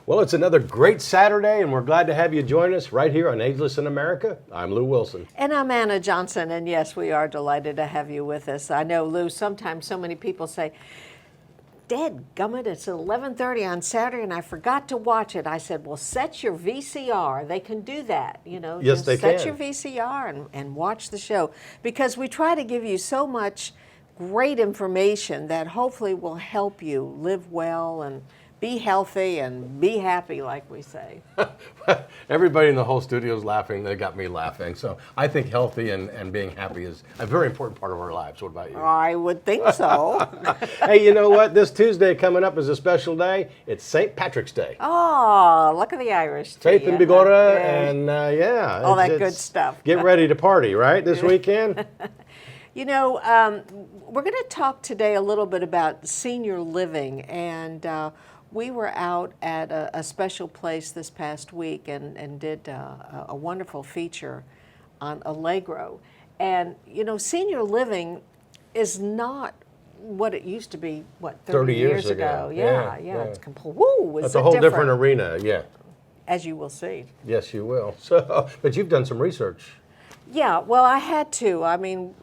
Well, it's another great Saturday, and we're glad to have you join us right here on Ageless in America. I'm Lew Wilson. And I'm Anna Johnson, and yes, we are delighted to have you with us. I know, Lew, sometimes so many people say, "Dadgummit, it's 11:30 on Saturday, and I forgot to watch it." I said, well, set your VCR. They can do that, you know. Yes, just they set can. your VCR and watch the show, because we try to give you so much great information that hopefully will help you live well and be healthy and be happy, like we say. Everybody in the whole studio is laughing. They got me laughing. So I think healthy and being happy is a very important part of our lives. What about you? I would think so. Hey, you know what? This Tuesday coming up is a special day. It's St. Patrick's Day. Oh, look at the Irish. Faith and tea, Bigorra, yeah. and yeah. All that good stuff. Get ready to party, right, this weekend? You know, we're going to talk today a little bit about senior living, and we were out at a special place this past week and did a wonderful feature on Allegro. And, you know, senior living is not what it used to be, 30 years ago. Yeah. It's That's a whole different arena, yeah. As you will see. Yes, you will. So, but you've done some research. Yeah, well, I had to. I mean,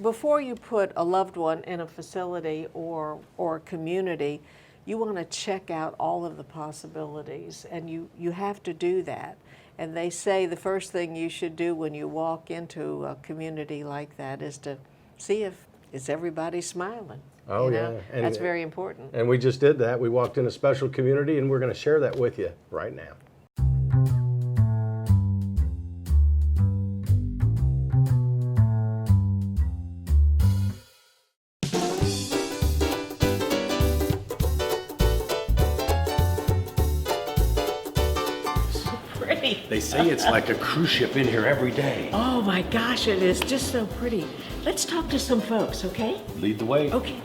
before you put a loved one in a facility or community, you want to check out all of the possibilities, and you have to do that. And they say the first thing you should do when you walk into a community like that is to see if everybody smiling. Oh, you know? yeah. That's very important. And we just did that. We walked in a special community, and we're going to share that with you right now. They say it's like a cruise ship in here every day. Oh my gosh, it is just so pretty. Let's talk to some folks, okay? Lead the way. Okay.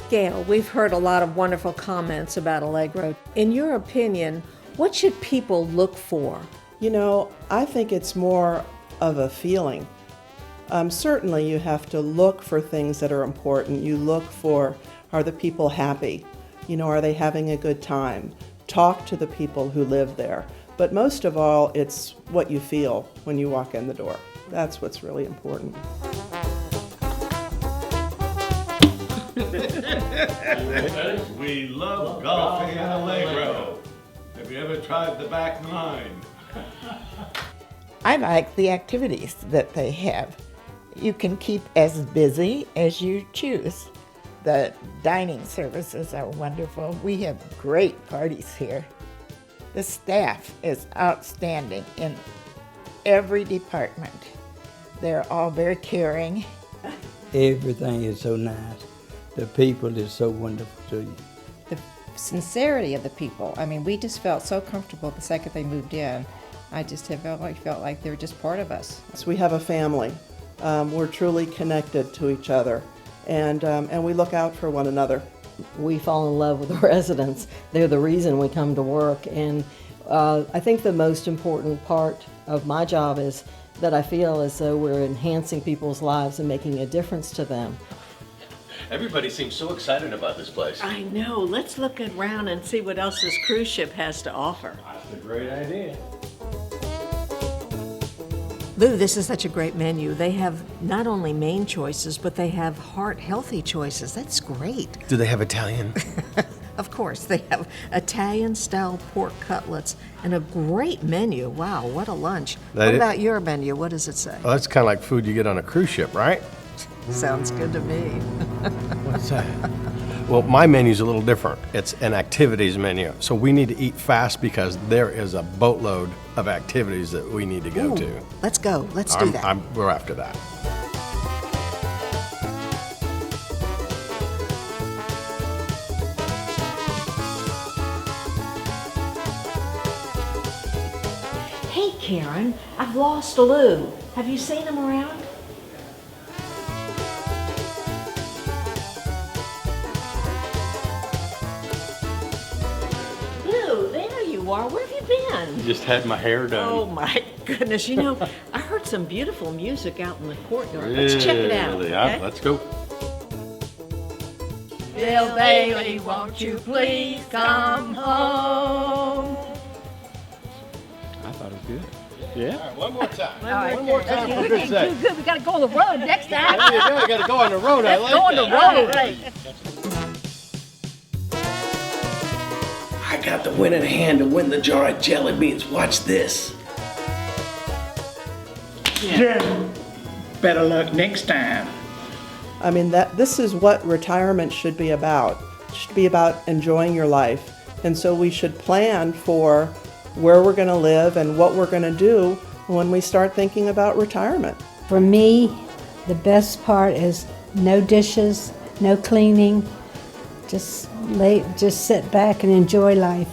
Gail, we've heard a lot of wonderful comments about Allegro. In your opinion, what should people look for? You know, I think it's more of a feeling. Certainly you have to look for things that are important. You look for, are the people happy? You know, are they having a good time? Talk to the people who live there. But most of all, it's what you feel when you walk in the door. That's what's really important. We love golfing in Allegro. Have you ever tried the back nine? I like the activities that they have. You can keep as busy as you choose. The dining services are wonderful. We have great parties here. The staff is outstanding in every department. They're all very caring. Everything is so nice. The people is so wonderful to you. The sincerity of the people. I mean, we just felt so comfortable the second they moved in. I just have always felt like they're just part of us. So we have a family. We're truly connected to each other, and we look out for one another. We fall in love with the residents. They're the reason we come to work, and I think the most important part of my job is that I feel as though we're enhancing people's lives and making a difference to them. Everybody seems so excited about this place. I know. Let's look around and see what else this cruise ship has to offer. That's a great idea. Lew, this is such a great menu. They have not only main choices, but they have heart-healthy choices. That's great. Do they have Italian? Of course, they have Italian-style pork cutlets and a great menu. Wow, what a lunch. What about your menu? What does it say? Well, that's kind of like food you get on a cruise ship, right? Sounds good to me. What's that? Well, my menu's a little different. It's an activities menu. So we need to eat fast because there is a boatload of activities that we need to go to. Let's go. Let's do that. We're after that. Hey, Karen, I've lost Lew. Have you seen him around? Lew, there you are. Where have you been? Just had my hair done. Oh my goodness, you know, I heard got some beautiful music out in the courtyard. Let's check it out. Really? Okay? Let's go. Bill Bailey, won't you please come home? I thought it was good. Yeah. All right, one more time. One more time for good sake. Too good. We got to go on the road next time. There you go. You got to go on the road. I like Go on the road. Right. I got the winning hand to win the jar of jelly beans. Watch this. Better luck next time. I mean, this is what retirement should be about. It should be about enjoying your life. And so we should plan for where we're going to live and what we're going to do when we start thinking about retirement. For me, the best part is no dishes, no cleaning, just sit back and enjoy life.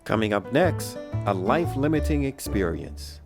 Coming up next, a life-limiting experience.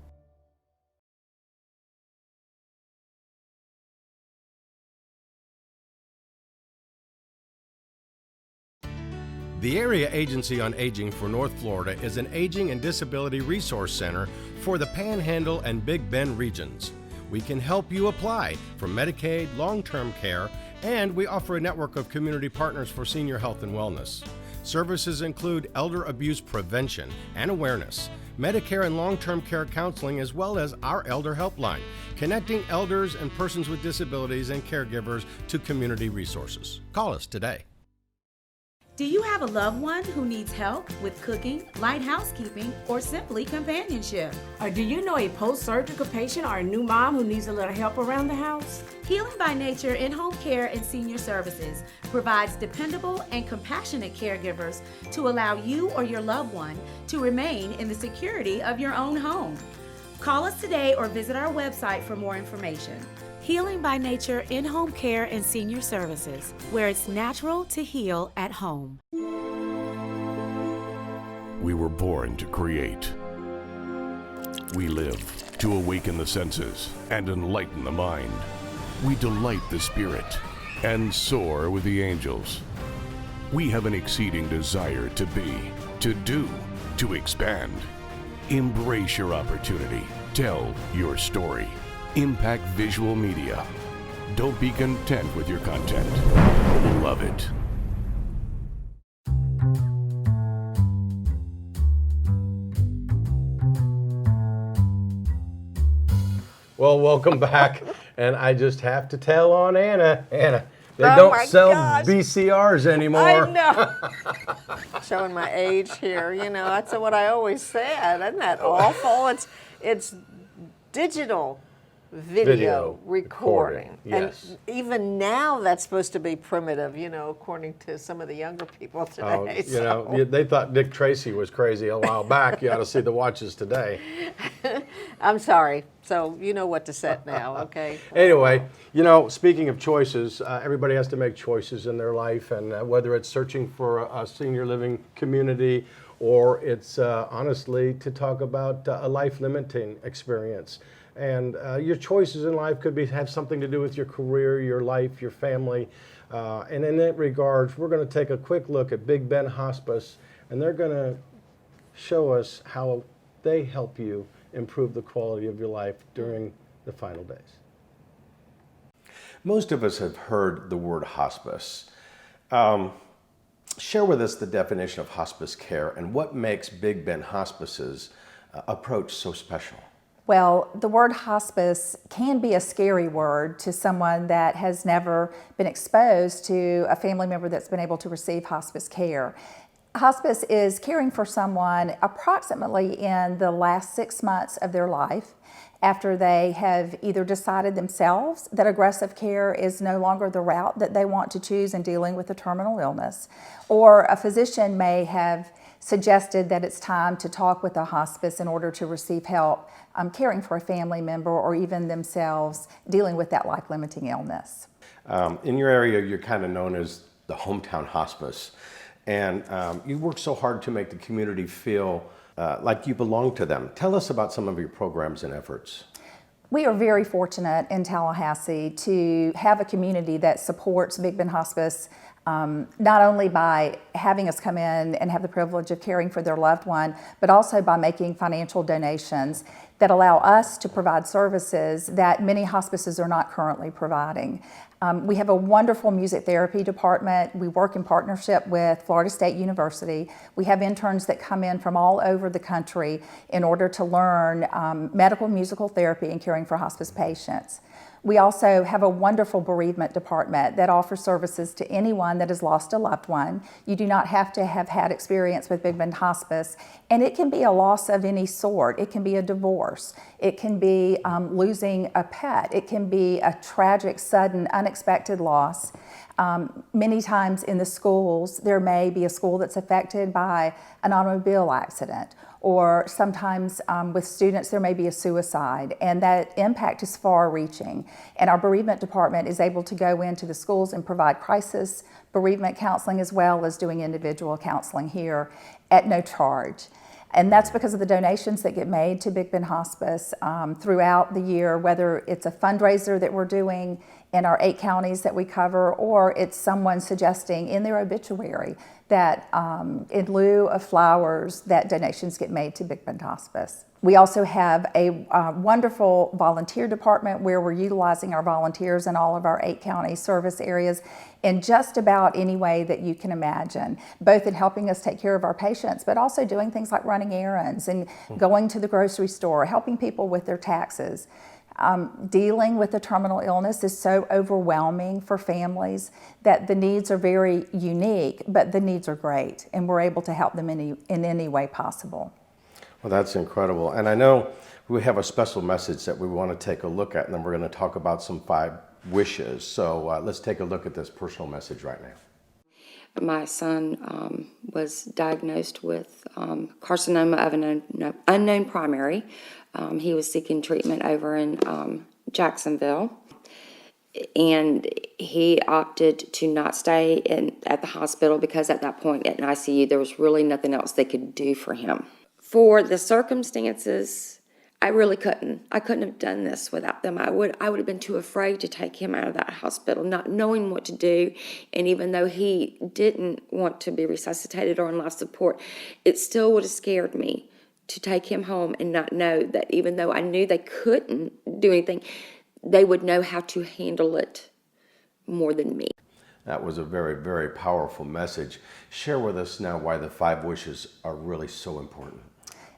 The Area Agency on Aging for North Florida is an aging and disability resource center for the Panhandle and Big Bend regions. We can help you apply for Medicaid, long-term care, and we offer a network of community partners for senior health and wellness. Services include elder abuse prevention and awareness, Medicare and long-term care counseling, as well as our Elder Helpline, connecting elders and persons with disabilities and caregivers to community resources. Call us today. Do you have a loved one who needs help with cooking, light housekeeping, or simply companionship? Or do you know a post-surgical patient or a new mom who needs a little help around the house? Healing by Nature in-home care and senior services provides dependable and compassionate caregivers to allow you or your loved one to remain in the security of your own home. Call us today or visit our website for more information. Healing by Nature in-home care and senior services, where it's natural to heal at home. We were born to create. We live to awaken the senses and enlighten the mind. We delight the spirit and soar with the angels. We have an exceeding desire to be, to do, to expand. Embrace your opportunity. Tell your story. Impact Visual Media. Don't be content with your content. Love it. Well, welcome back. And I just have to tell on Anna. Anna, they Oh don't my sell gosh. VCRs anymore. I know. Showing my age here, you know, that's what I always said. Isn't that awful? It's digital video recording. Yes. And even now that's supposed to be primitive, you know, according to some of the younger people today. You know, they thought Dick Tracy was crazy a while back. You ought to see the watches today. I'm sorry. So you know what to set now, okay? Anyway, you know, speaking of choices, everybody has to make choices in their life, and whether it's searching for a senior living community or it's honestly to talk about a life-limiting experience. And your choices in life could have something to do with your career, your life, your family. And in that regard, we're going to take a quick look at Big Bend Hospice, and they're going to show us how they help you improve the quality of your life during the final days. Most of us have heard the word hospice. Share with us the definition of hospice care and what makes Big Bend Hospice's approach so special. Well, the word hospice can be a scary word to someone that has never been exposed to a family member that's been able to receive hospice care. Hospice is caring for someone approximately in the last 6 months of their life after they have either decided themselves that aggressive care is no longer the route that they want to choose in dealing with a terminal illness, or a physician may have suggested that it's time to talk with a hospice in order to receive help caring for a family member or even themselves dealing with that life-limiting illness. In your area, you're kind of known as the hometown hospice, and you work so hard to make the community feel like you belong to them. Tell us about some of your programs and efforts. We are very fortunate in Tallahassee to have a community that supports Big Bend Hospice, not only by having us come in and have the privilege of caring for their loved one, but also by making financial donations that allow us to provide services that many hospices are not currently providing. We have a wonderful music therapy department. We work in partnership with Florida State University. We have interns that come in from all over the country in order to learn medical musical therapy and caring for hospice patients. We also have a wonderful bereavement department that offers services to anyone that has lost a loved one. You do not have to have had experience with Big Bend Hospice, and it can be a loss of any sort. It can be a divorce. It can be losing a pet. It can be a tragic, sudden, unexpected loss. Many times in the schools, there may be a school that's affected by an automobile accident, or sometimes with students there may be a suicide, and that impact is far-reaching. And our bereavement department is able to go into the schools and provide crisis bereavement counseling as well as doing individual counseling here at no charge. And that's because of the donations that get made to Big Bend Hospice throughout the year, whether it's a fundraiser that we're doing in our 8 counties that we cover, or it's someone suggesting in their obituary that in lieu of flowers, that donations get made to Big Bend Hospice. We also have a wonderful volunteer department where we're utilizing our volunteers in all of our 8 county service areas in just about any way that you can imagine, both in helping us take care of our patients, but also doing things like running errands and going to the grocery store, helping people with their taxes. Dealing with a terminal illness is so overwhelming for families that the needs are very unique, but the needs are great, and we're able to help them in any way possible. Well, that's incredible. And I know we have a special message that we want to take a look at, and then we're going to talk about some 5 wishes. So let's take a look at this personal message right now. My son was diagnosed with carcinoma of an unknown primary. He was seeking treatment over in Jacksonville, and he opted to not stay at the hospital because at that point at an ICU there was really nothing else they could do for him. For the circumstances, I really couldn't. I couldn't have done this without them. I would have been too afraid to take him out of that hospital, not knowing what to do. And even though he didn't want to be resuscitated or on life support, it still would have scared me to take him home and not know that even though I knew they couldn't do anything, they would know how to handle it more than me. That was a very, very powerful message. Share with us now why the 5 wishes are really so important.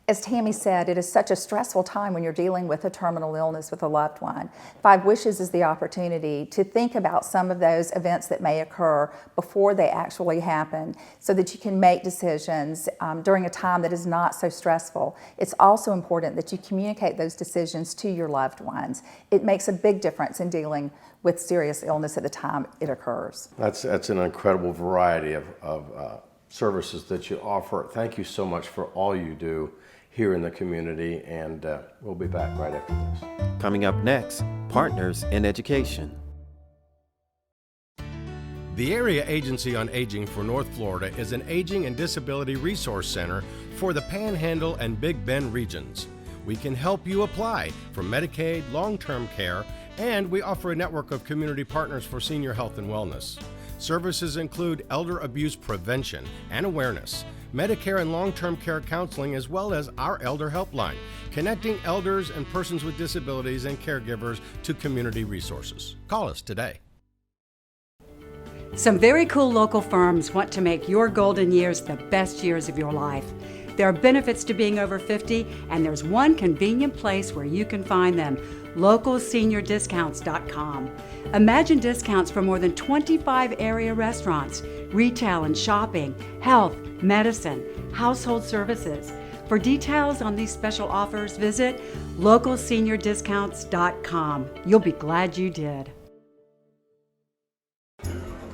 As Tammy said, it is such a stressful time when you're dealing with a terminal illness with a loved one. 5 wishes is the opportunity to think about some of those events that may occur before they actually happen so that you can make decisions during a time that is not so stressful. It's also important that you communicate those decisions to your loved ones. It makes a big difference in dealing with serious illness at the time it occurs. That's an incredible variety of services that you offer. Thank you so much for all you do here in the community, and we'll be back right after this. Coming up next, Partners in Education. The Area Agency on Aging for North Florida is an aging and disability resource center for the Panhandle and Big Bend regions. We can help you apply for Medicaid, long-term care, and we offer a network of community partners for senior health and wellness. Services include elder abuse prevention and awareness, Medicare and long-term care counseling, as well as our Elder Helpline, connecting elders and persons with disabilities and caregivers to community resources. Call us today. Some very cool local firms want to make your golden years the best years of your life. There are benefits to being over 50, and there's one convenient place where you can find them: localseniordiscounts.com. Imagine discounts for more than 25 area restaurants, retail and shopping, health, medicine, household services. For details on these special offers, visit localseniordiscounts.com. You'll be glad you did.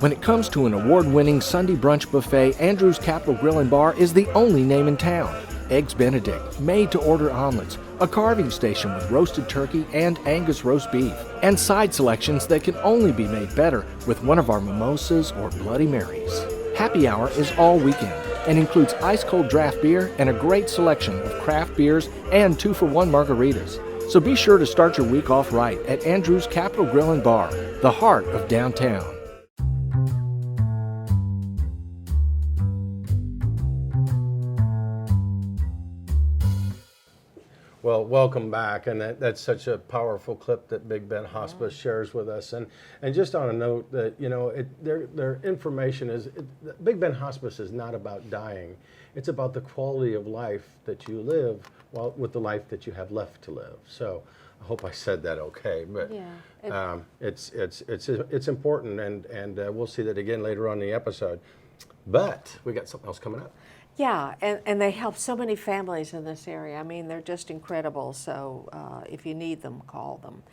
When it comes to an award-winning Sunday brunch buffet, Andrew's Capital Grill and Bar is the only name in town. Eggs Benedict, made-to-order omelets, a carving station with roasted turkey and Angus roast beef, and side selections that can only be made better with one of our mimosas or Bloody Marys. Happy hour is all weekend and includes ice-cold draft beer and a great selection of craft beers and 2-for-1 margaritas. So be sure to start your week off right at Andrew's Capital Grill and Bar, the heart of downtown. Well, welcome back, and that's such a powerful clip that Big Ben Hospice shares with us. And just on a note that, you know, their information is, Big Ben Hospice is not about dying. It's about the quality of life that you live with the life that you have left to live. So I hope I said that okay, but Yeah, it's important, and we'll see that again later on in the episode. But we got something else coming up. Yeah, and they help so many families in this area. I mean, they're just incredible. So if you need them, call them.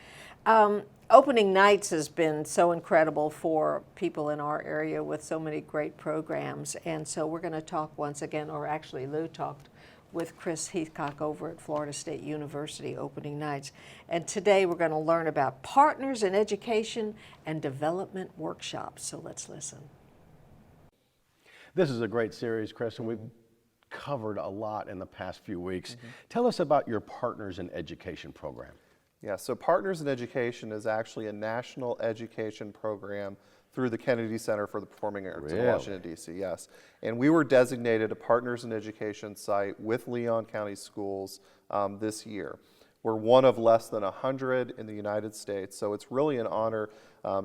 Opening nights has been so incredible for people in our area with so many great programs. And so we're going to talk once again, or actually Lou talked with Chris Heathcock over at Florida State University opening nights. And today we're going to learn about partners in education and development workshops. So let's listen. This is a great series, Chris, and we've covered a lot in the past few weeks. Tell us about your Partners in Education program. Yeah, so Partners in Education is actually a national education program through the Kennedy Center for the Performing Arts in Washington, D.C., yes. And we were designated a Partners in Education site with Leon County Schools this year. We're one of less than 100 in the United States, so it's really an honor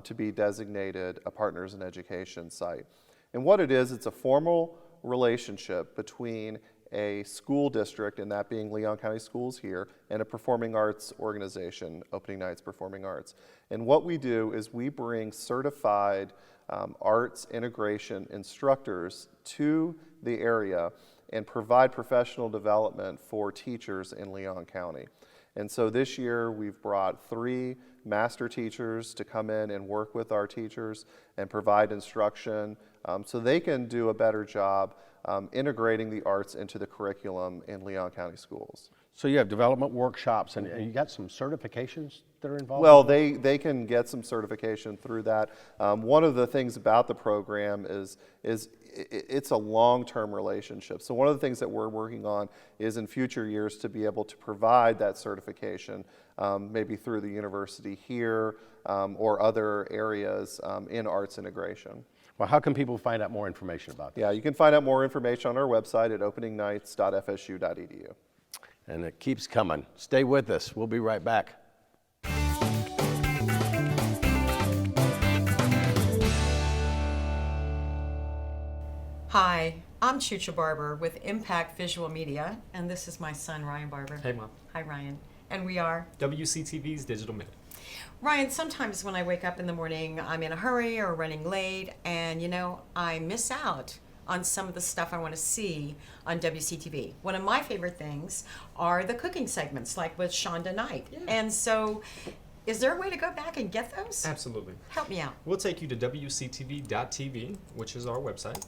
to be designated a Partners in Education site. And what it is, it's a formal relationship between a school district, and that being Leon County Schools here, and a performing arts organization, Opening Nights Performing Arts. And what we do is we bring certified arts integration instructors to the area and provide professional development for teachers in Leon County. And so this year we've brought 3 master teachers to come in and work with our teachers and provide instruction so they can do a better job integrating the arts into the curriculum in Leon County Schools. So you have development workshops, and you got some certifications that are involved? Well, they can get some certification through that. One of the things about the program is it's a long-term relationship. So one of the things that we're working on is in future years to be able to provide that certification, maybe through the university here or other areas in arts integration. Well, how can people find out more information about that? Yeah, you can find out more information on our website at openingnights.fsu.edu. And it keeps coming. Stay with us. We'll be right back. Hi, I'm Chucha Barber with Impact Visual Media, and this is my son, Ryan Barber. Hey, Mom. Hi, Ryan. And we are? WCTV's Digital Minute. Ryan, sometimes when I wake up in the morning, I'm in a hurry or running late, and, you know, I miss out on some of the stuff I want to see on WCTV. One of my favorite things are the cooking segments, like with Shonda Knight. Yeah. And so, is there a way to go back and get those? Absolutely. Help me out. We'll take you to WCTV.tv, which is our website.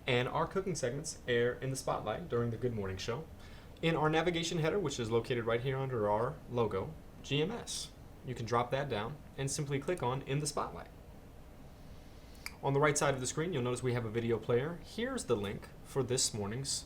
And our cooking segments air in the spotlight during the Good Morning Show. In our navigation header, which is located right here under our logo, GMS. You can drop that down and simply click on In the Spotlight. On the right side of the screen, you'll notice we have a video player. Here's the link for this morning's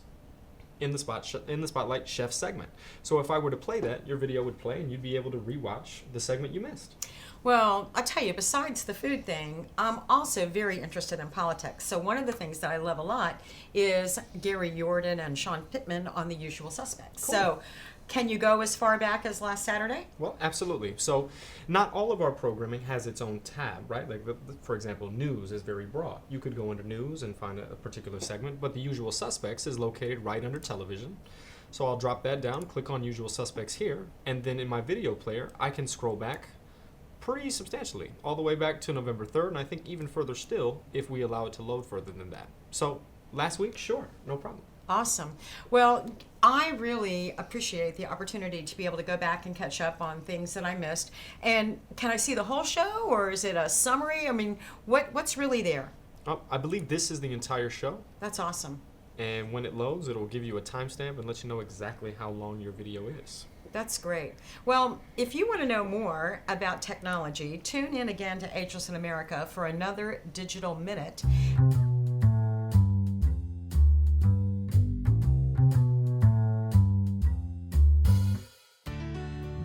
In the Spotlight Chef segment. So if I were to play that, your video would play and you'd be able to rewatch the segment you missed. Well, I'll tell you, besides the food thing, I'm also very interested in politics. So one of the things that I love a lot is Gary Jordan and Sean Pittman on The Usual Suspects. Cool. So can you go as far back as last Saturday? Well, absolutely. So not all of our programming has its own tab, right? Like, for example, news is very broad. You could go under news and find a particular segment, but The Usual Suspects is located right under television. So I'll drop that down, click on Usual Suspects here, and then in my video player, I can scroll back pretty substantially, all the way back to November 3rd, and I think even further still if we allow it to load further than that. So last week, sure, no problem. Awesome. Well, I really appreciate the opportunity to be able to go back and catch up on things that I missed. And can I see the whole show, or is it a summary? I mean, what's really there? I believe this is the entire show. That's awesome. And when it loads, it'll give you a timestamp and let you know exactly how long your video is. That's great. Well, if you want to know more about technology, tune in again to Ageless in America for another Digital Minute.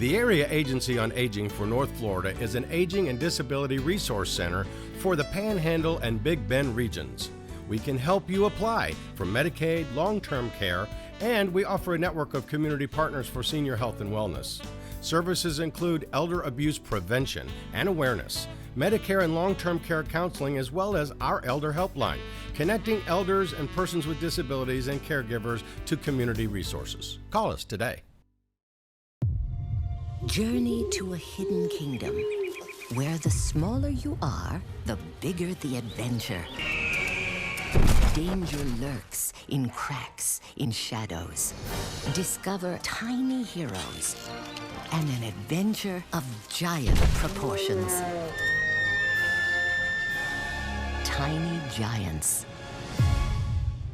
The Area Agency on Aging for North Florida is an aging and disability resource center for the Panhandle and Big Bend regions. We can help you apply for Medicaid, long-term care, and we offer a network of community partners for senior health and wellness. Services include elder abuse prevention and awareness, Medicare and long-term care counseling, as well as our Elder Helpline, connecting elders and persons with disabilities and caregivers to community resources. Call us today. Journey to a hidden kingdom, where the smaller you are, the bigger the adventure. Danger lurks in cracks, in shadows. Discover tiny heroes and an adventure of giant proportions. Tiny Giants.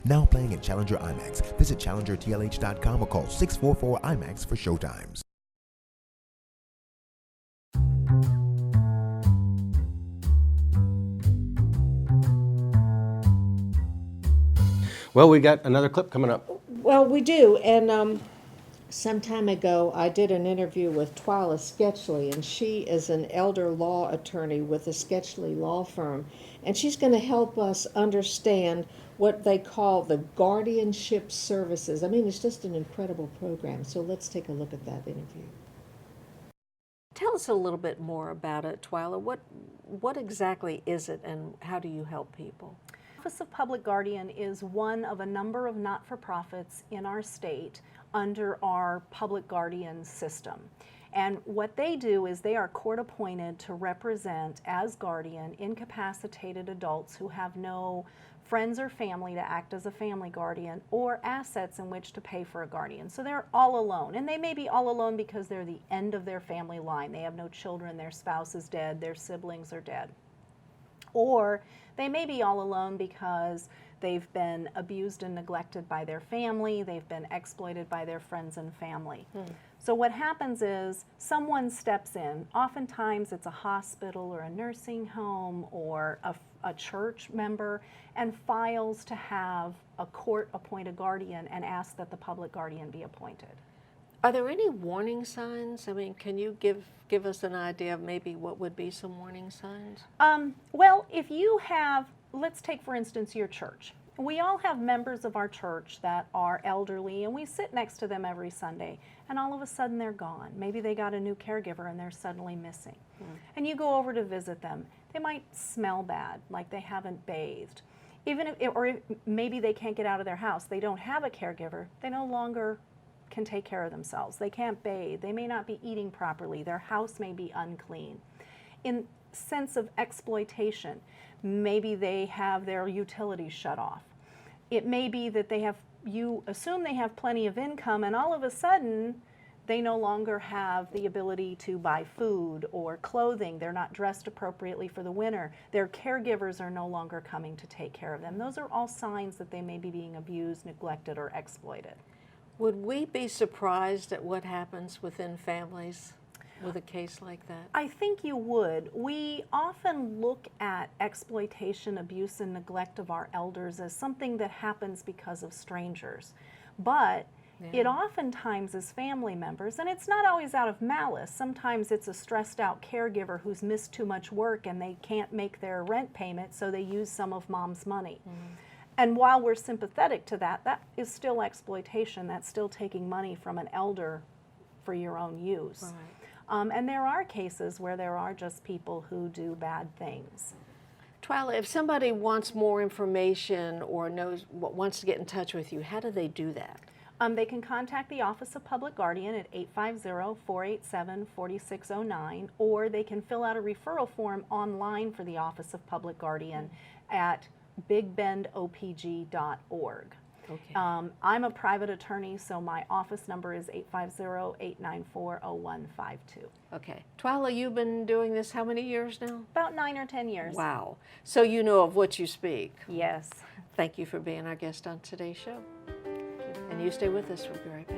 Now playing at Challenger IMAX. Visit challengertlh.com or call 644-IMAX for showtimes. Well, we got another clip coming up. Well, we do, and some time ago I did an interview with Twyla Sketchley, and she is an elder law attorney with the Sketchley Law Firm, and she's going to help us understand what they call the guardianship services. I mean, it's just an incredible program, so let's take a look at that interview. Tell us a little bit more about it, Twyla. What exactly is it, and how do you help people? Office of Public Guardian is one of a number of not-for-profits in our state under our public guardian system. And what they do is they are court-appointed to represent, as guardian, incapacitated adults who have no friends or family to act as a family guardian or assets in which to pay for a guardian. So they're all alone. And they may be all alone because they're the end of their family line. They have no children, their spouse is dead, their siblings are dead. Or they may be all alone because they've been abused and neglected by their family, they've been exploited by their friends and family. So what happens is someone steps in, oftentimes it's a hospital or a nursing home or a church member, and files to have a court-appointed guardian and asks that the public guardian be appointed. Are there any warning signs? I mean, can you give us an idea of maybe what would be some warning signs? Well, if you have, let's take for instance your church. We all have members of our church that are elderly, and we sit next to them every Sunday, and all of a sudden they're gone. Maybe they got a new caregiver and they're suddenly missing. And you go over to visit them. They might smell bad, like they haven't bathed. Or maybe they can't get out of their house. They don't have a caregiver. They no longer can take care of themselves. They can't bathe. They may not be eating properly. Their house may be unclean. In sense of exploitation, maybe they have their utilities shut off. It may be that you assume they have plenty of income, and all of a sudden they no longer have the ability to buy food or clothing. They're not dressed appropriately for the winter. Their caregivers are no longer coming to take care of them. Those are all signs that they may be being abused, neglected, or exploited. Would we be surprised at what happens within families with a case like that? I think you would. We often look at exploitation, abuse, and neglect of our elders as something that happens because of strangers. But it oftentimes is family members, and it's not always out of malice. Sometimes it's a stressed out caregiver who's missed too much work and they can't make their rent payment, so they use some of mom's money. And while we're sympathetic to that, that is still exploitation. That's still taking money from an elder for your own use. Right. And there are cases where there are just people who do bad things. Twyla, if somebody wants more information or wants to get in touch with you, how do they do that? They can contact the Office of Public Guardian at 850-487-4609, or they can fill out a referral form online for the Office of Public Guardian at bigbendopg.org. Okay. I'm a private attorney, so my office number is 850-894-0152. Okay. Twyla, you've been doing this how many years now? About 9 or 10 years. Wow. So you know of what you speak. Yes. Thank you for being our guest on today's show. And you stay with us. We'll be right back.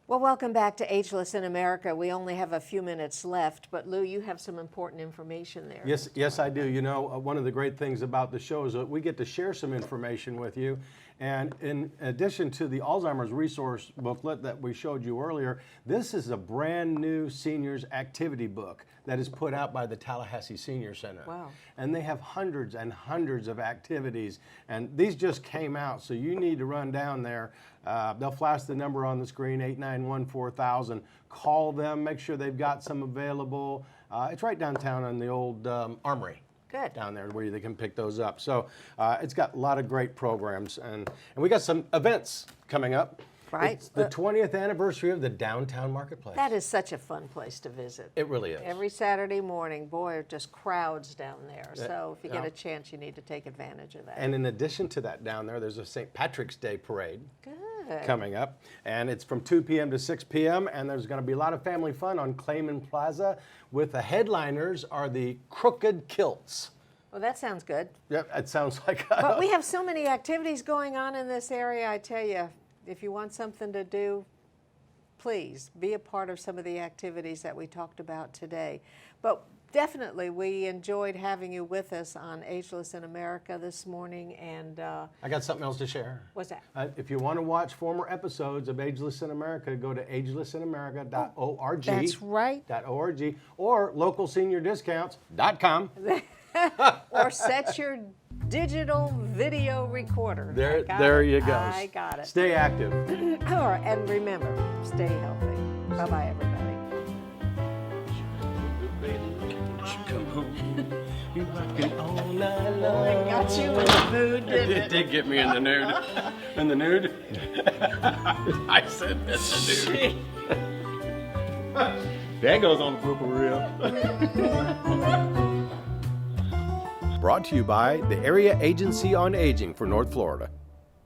Well, Well, welcome back to Ageless in America. We only have a few minutes left, but Lou, you have some important information there. Yes, I do. You know, one of the great things about the show is that we get to share some information with you. And in addition to the Alzheimer's resource booklet that we showed you earlier, this is a brand new seniors activity book that is put out by the Tallahassee Senior Center. Wow. And they have hundreds and hundreds of activities. And these just came out, so you need to run down there. They'll flash the number on the screen, 891-4000. Call them, make sure they've got some available. It's right downtown on the old Armory. Good. Down there where they can pick those up. So it's got a lot of great programs. And we got some events coming up. Right. It's the 20th anniversary of the Downtown Marketplace. That is such a fun place to visit. It really is. Every Saturday morning, boy, just crowds down there. So if you get yeah. a chance, you need to take advantage of that. And in addition to that down there, there's a St. Patrick's Day parade. Good. Coming up. And it's from 2 p.m. to 6 p.m. And there's going to be a lot of family fun on Clayman Plaza. With the headliners are the Crooked Kilts. Well, that sounds good. Yep, it sounds like But we have so many activities going on in this area, I tell you. If you want something to do, please be a part of some of the activities that we talked about today. But definitely, we enjoyed having you with us on Ageless in America this morning. And I got something else to share. What's that? If you want to watch former episodes of Ageless in America, go to agelessinamerica.org. That's right. .org, or localseniordiscounts.com. Or set your digital video recorder. There you go. I got it. Stay active. And remember, stay healthy. Bye-bye, everybody. Come home. You're rocking all night long. It got you in the mood, didn't it? It did get me in the nude. In the nude? I said in the nude. That goes on the pooper reel. Brought to you by the Area Agency on Aging for North Florida.